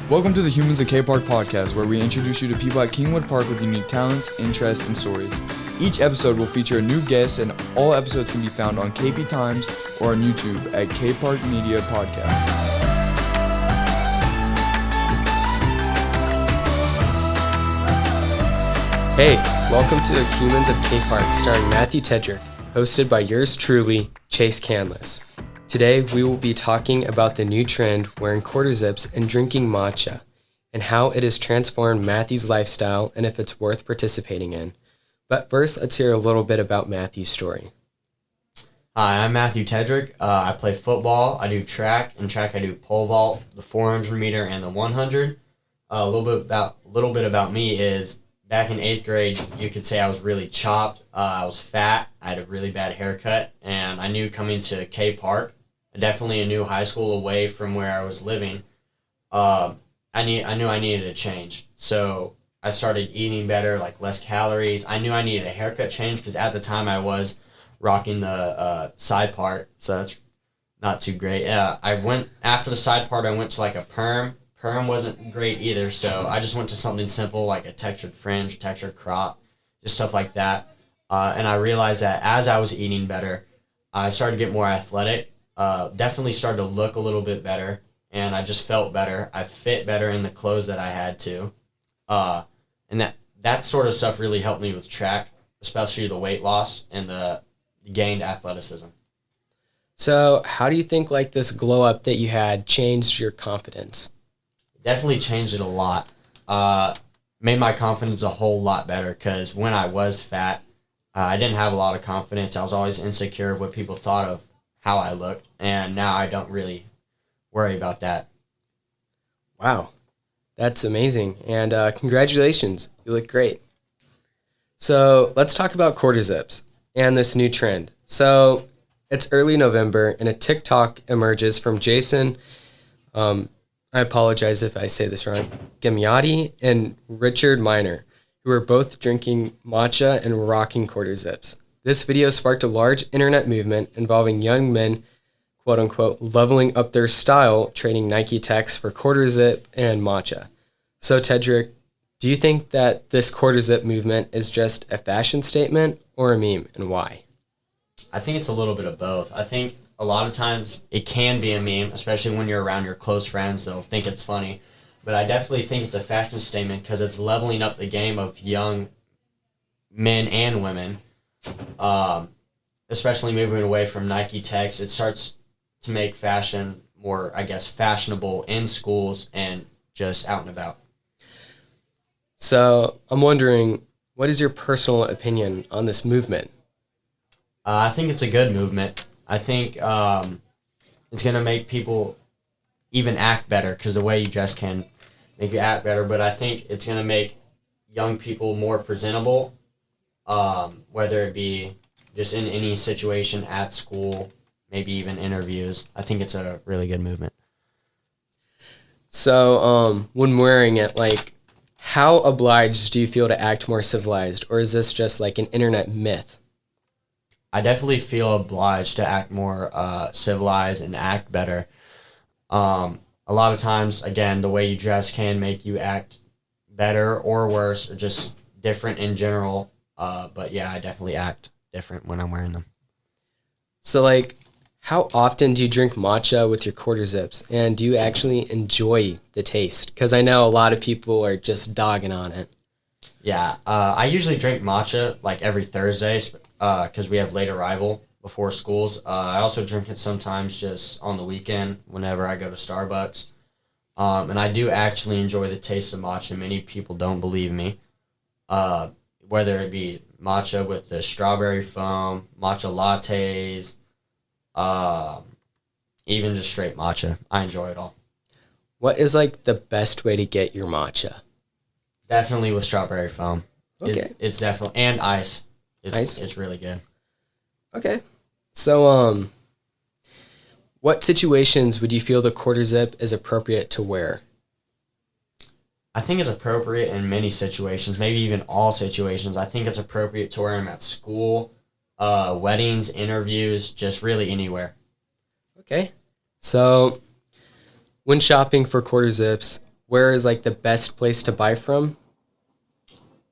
Welcome to the Humans at K-Park podcast, where we introduce you to people at Kingwood Park with unique talents, interests, and stories. Each episode will feature a new guest, and all episodes can be found on KP Times or on YouTube at K-Park Media Podcast. Hey, welcome to Humans of K-Park, starring Matthew Tedrick, hosted by yours truly, Chase Canlis. Today, we will be talking about the new trend wearing quarter zips and drinking matcha, and how it has transformed Matthew's lifestyle and if it's worth participating in. But first, let's hear a little bit about Matthew's story. Hi, I'm Matthew Tedrick. I play football. I do track. In track, I do pole vault, the 400 meter, and the 100. A little bit about me is back in 8th grade, you could say I was really chopped. I was fat. I had a really bad haircut, and I knew coming to K Park, definitely a new high school away from where I was living, I knew I needed a change. So I started eating better, like less calories. I knew I needed a haircut change because at the time I was rocking the side part, so that's not too great. After the side part, I went to like a perm. Perm wasn't great either, so I just went to something simple like a textured fringe, textured crop, just stuff like that. And I realized that as I was eating better, I started to get more athletic. Definitely started to look a little bit better, and I just felt better. I fit better in the clothes that I had to. And that sort of stuff really helped me with track, especially the weight loss and the gained athleticism. So how do you think like this glow up that you had changed your confidence? Definitely changed it a lot. Made my confidence a whole lot better because when I was fat, I didn't have a lot of confidence. I was always insecure of what people thought of how I looked, and now I don't really worry about that. Wow, that's amazing, and congratulations, you look great. So let's talk about quarter zips and this new trend. So it's early November, and a TikTok emerges from Jason, I apologize if I say this wrong, Gamiotti and Richard Miner, who are both drinking matcha and rocking quarter zips. This video sparked a large internet movement involving young men, quote unquote, leveling up their style, trading Nike techs for quarter zip and matcha. So Tedrick, do you think that this quarter zip movement is just a fashion statement or a meme, and why? I think it's a little bit of both. I think a lot of times it can be a meme, especially when you're around your close friends. They'll think it's funny. But I definitely think it's a fashion statement because it's leveling up the game of young men and women. Especially moving away from Nike techs, it starts to make fashion more, I guess, fashionable in schools and just out and about. So I'm wondering, what is your personal opinion on this movement? I think it's a good movement. I think it's going to make people even act better because the way you dress can make you act better, but I think it's going to make young people more presentable, whether it be just in any situation at school, maybe even interviews. I think it's a really good movement. So when wearing it, like, how obliged do you feel to act more civilized, or is this just like an internet myth? I definitely feel obliged to act more civilized and act better. A lot of times, again, the way you dress can make you act better or worse, or just different in general. But yeah, I definitely act different when I'm wearing them. So like, how often do you drink matcha with your quarter zips, and do you actually enjoy the taste? Because I know a lot of people are just dogging on it. Yeah, I usually drink matcha like every Thursday because we have late arrival before schools. I also drink it sometimes just on the weekend whenever I go to Starbucks. And I do actually enjoy the taste of matcha. Many people don't believe me. Whether it be matcha with the strawberry foam, matcha lattes, even just straight matcha. I enjoy it all. What is like the best way to get your matcha? Definitely with strawberry foam. Okay. It's definitely, and ice. Ice? It's really good. Okay. So, what situations would you feel the quarter zip is appropriate to wear? I think it's appropriate in many situations, maybe even all situations. I think it's appropriate to wear them at school, weddings, interviews, just really anywhere. Okay. So when shopping for quarter zips, where is like the best place to buy from?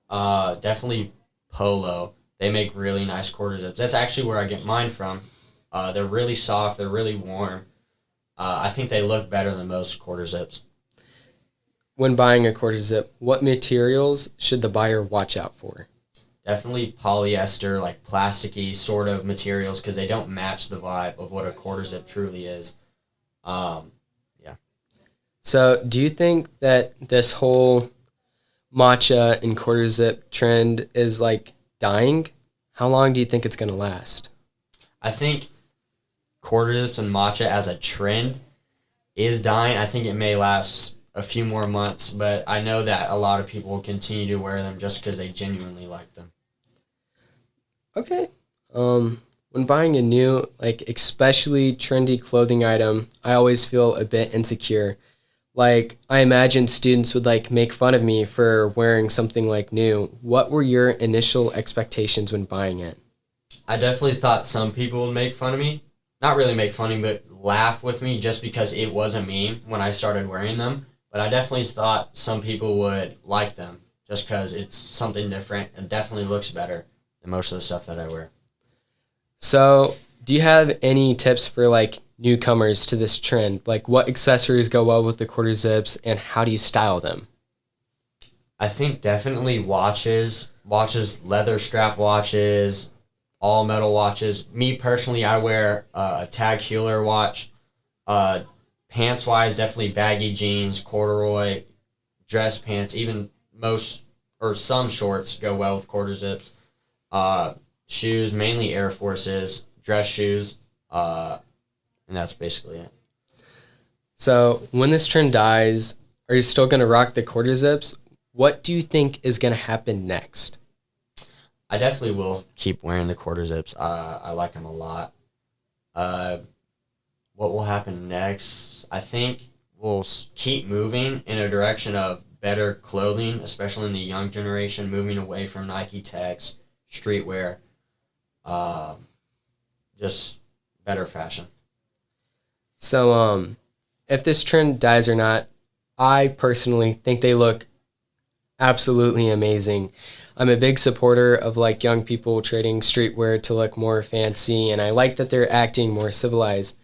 Definitely Polo. They make really nice quarter zips. That's actually where I get mine from. They're really soft. They're really warm. I think they look better than most quarter zips. When buying a quarter zip, what materials should the buyer watch out for? Definitely polyester, like plasticky sort of materials, because they don't match the vibe of what a quarter zip truly is. Yeah. So do you think that this whole matcha and quarter zip trend is like dying? How long do you think it's going to last? I think quarter zips and matcha as a trend is dying. I think it may last a few more months, but I know that a lot of people will continue to wear them just because they genuinely like them. Okay. When buying a new, like especially trendy clothing item, I always feel a bit insecure. Like I imagine students would like make fun of me for wearing something like new. What were your initial expectations when buying it? I definitely thought some people would make fun of me. Not really make fun of me, but laugh with me just because it was a meme when I started wearing them. But I definitely thought some people would like them just because it's something different and definitely looks better than most of the stuff that I wear. So, do you have any tips for like newcomers to this trend? Like what accessories go well with the quarter zips and how do you style them? I think definitely watches, leather strap watches, all metal watches. Me personally, I wear a Tag Heuer watch. Pants wise, definitely baggy jeans, corduroy, dress pants, even most or some shorts go well with quarter zips. Shoes, mainly Air Forces, dress shoes, and that's basically it. So when this trend dies, are you still going to rock the quarter zips? What do you think is going to happen next? I definitely will keep wearing the quarter zips. I like them a lot. What will happen next? I think we'll keep moving in a direction of better clothing, especially in the young generation, moving away from Nike Techs, streetwear, just better fashion. So if this trend dies or not, I personally think they look absolutely amazing. I'm a big supporter of like young people trading streetwear to look more fancy, and I like that they're acting more civilized.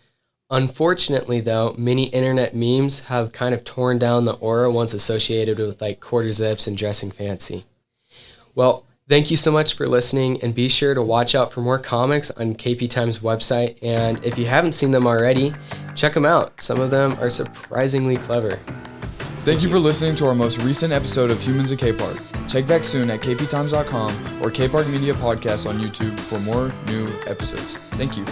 Unfortunately, though, many internet memes have kind of torn down the aura once associated with like quarter zips and dressing fancy. Well, thank you so much for listening, and be sure to watch out for more comics on KP Times website. And if you haven't seen them already, check them out. Some of them are surprisingly clever. Thank you for listening to our most recent episode of Humans at K-Park. Check back soon at kptimes.com or K-Park Media Podcast on YouTube for more new episodes. Thank you.